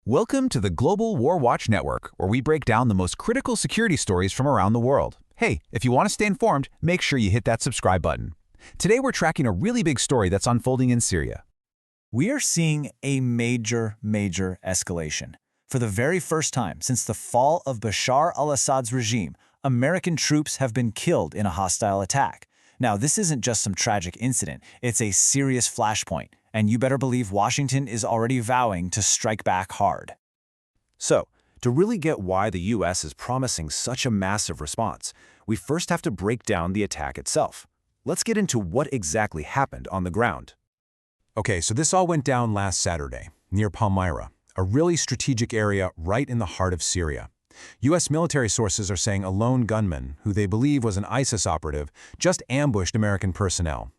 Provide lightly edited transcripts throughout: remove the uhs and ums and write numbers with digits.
Welcome to the Global WarWatch Network, where we break down the most critical security stories from around the world. Hey, if you want to stay informed, make sure you hit that subscribe button. Today we're tracking a really big story that's unfolding in Syria. We are seeing a major escalation. For the very first time since the fall of Bashar al-Assad's regime, American troops have been killed in a hostile attack. Now, this isn't just some tragic incident, it's a serious flashpoint, and you better believe Washington is already vowing to strike back hard. So, to really get why the US is promising such a massive response, we first have to break down the attack itself. Let's get into what exactly happened on the ground. Okay, so this all went down last Saturday, near Palmyra, a really strategic area right in the heart of Syria. U.S. military sources are saying a lone gunman, who they believe was an ISIS operative, just ambushed American personnel.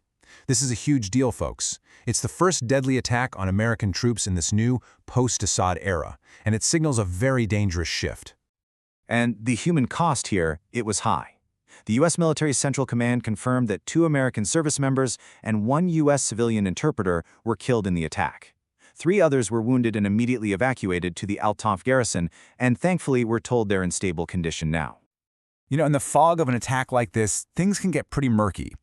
This is a huge deal, folks. It's the first deadly attack on American troops in this new post-Assad era, and it signals a very dangerous shift. And the human cost here, it was high. The U.S. Military Central Command confirmed that 2 American service members and 1 U.S. civilian interpreter were killed in the attack. 3 others were wounded and immediately evacuated to the Al-Tanf garrison, and thankfully we're told they're in stable condition now. You know, in the fog of an attack like this, things can get pretty murky.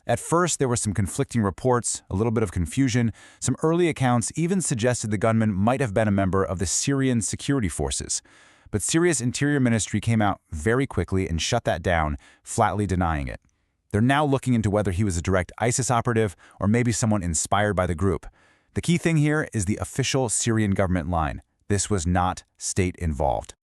At first, there were some conflicting reports, a little bit of confusion. Some early accounts even suggested the gunman might have been a member of the Syrian security forces. But Syria's Interior Ministry came out very quickly and shut that down, flatly denying it. They're now looking into whether he was a direct ISIS operative or maybe someone inspired by the group. The key thing here is the official Syrian government line. This was not state-involved.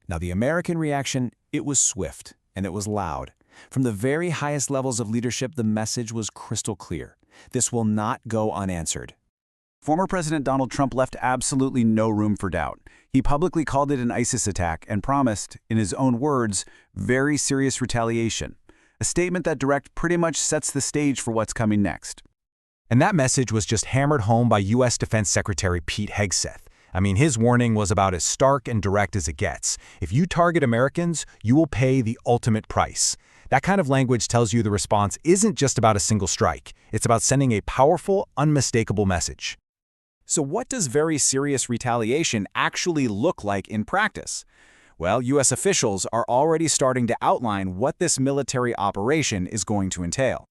Now, the American reaction, it was swift, and it was loud. From the very highest levels of leadership, the message was crystal clear. This will not go unanswered. Former President Donald Trump left absolutely no room for doubt. He publicly called it an ISIS attack and promised, in his own words, very serious retaliation. A statement that pretty much sets the stage for what's coming next. And that message was just hammered home by U.S. Defense Secretary Pete Hegseth. I mean, his warning was about as stark and direct as it gets. If you target Americans, you will pay the ultimate price. That kind of language tells you the response isn't just about a single strike. It's about sending a powerful, unmistakable message. So what does very serious retaliation actually look like in practice? Well, U.S. officials are already starting to outline what this military operation is going to entail.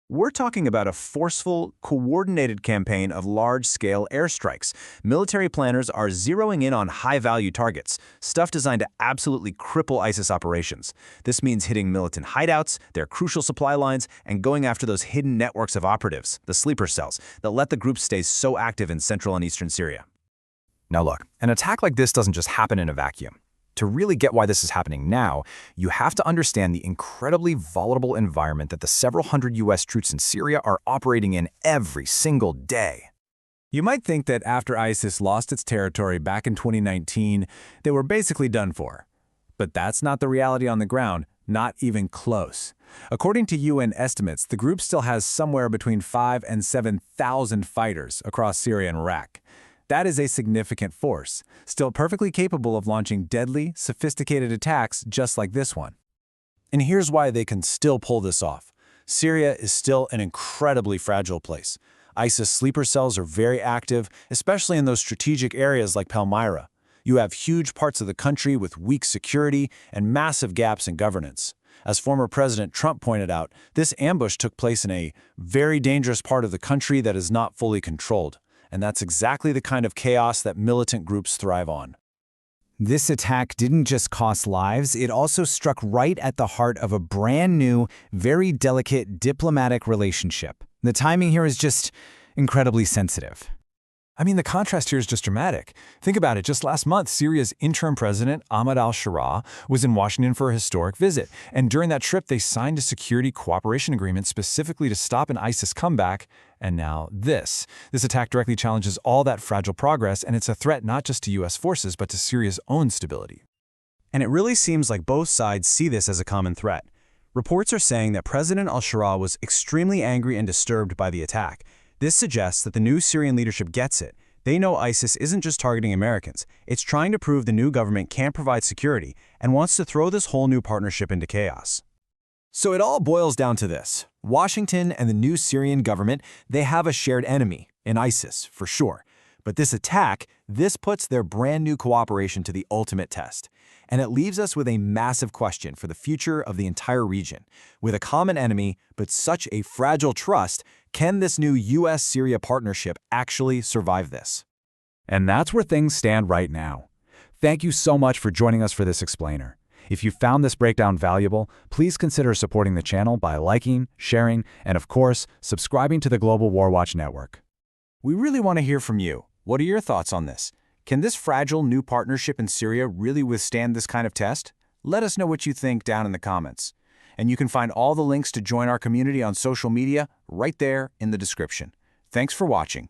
We're talking about a forceful, coordinated campaign of large-scale airstrikes. Military planners are zeroing in on high-value targets, stuff designed to absolutely cripple ISIS operations. This means hitting militant hideouts, their crucial supply lines, and going after those hidden networks of operatives, the sleeper cells, that let the group stay so active in central and eastern Syria. Now look, an attack like this doesn't just happen in a vacuum. To really get why this is happening now, you have to understand the incredibly volatile environment that the several hundred U.S. troops in Syria are operating in every single day. You might think that after ISIS lost its territory back in 2019, they were basically done for. But that's not the reality on the ground, not even close. According to UN estimates, the group still has somewhere between 5,000 and 7,000 fighters across Syria and Iraq. That is a significant force, still perfectly capable of launching deadly, sophisticated attacks just like this one. And here's why they can still pull this off. Syria is still an incredibly fragile place. ISIS sleeper cells are very active, especially in those strategic areas like Palmyra. You have huge parts of the country with weak security and massive gaps in governance. As former President Trump pointed out, this ambush took place in a very dangerous part of the country that is not fully controlled. And that's exactly the kind of chaos that militant groups thrive on. This attack didn't just cost lives, it also struck right at the heart of a brand new, very delicate diplomatic relationship. The timing here is just incredibly sensitive. I mean, the contrast here is just dramatic. Think about it. Just last month, Syria's interim president, Ahmed al-Sharaa, was in Washington for a historic visit. And during that trip, they signed a security cooperation agreement specifically to stop an ISIS comeback. And now this. This attack directly challenges all that fragile progress, and it's a threat not just to U.S. forces, but to Syria's own stability. And it really seems like both sides see this as a common threat. Reports are saying that President al-Sharaa was extremely angry and disturbed by the attack. This suggests that the new Syrian leadership gets it. They know ISIS isn't just targeting Americans. It's trying to prove the new government can't provide security and wants to throw this whole new partnership into chaos. So it all boils down to this. Washington and the new Syrian government, they have a shared enemy in ISIS, for sure. But this attack, This puts their brand new cooperation to the ultimate test. And it leaves us with a massive question for the future of the entire region. With a common enemy, but such a fragile trust, can this new US-Syria partnership actually survive this? And that's where things stand right now. Thank you so much for joining us for this explainer. If you found this breakdown valuable, please consider supporting the channel by liking, sharing, and of course, subscribing to the Global WarWatch Network. We really want to hear from you. What are your thoughts on this? Can this fragile new partnership in Syria really withstand this kind of test? Let us know what you think down in the comments. And you can find all the links to join our community on social media right there in the description. Thanks for watching.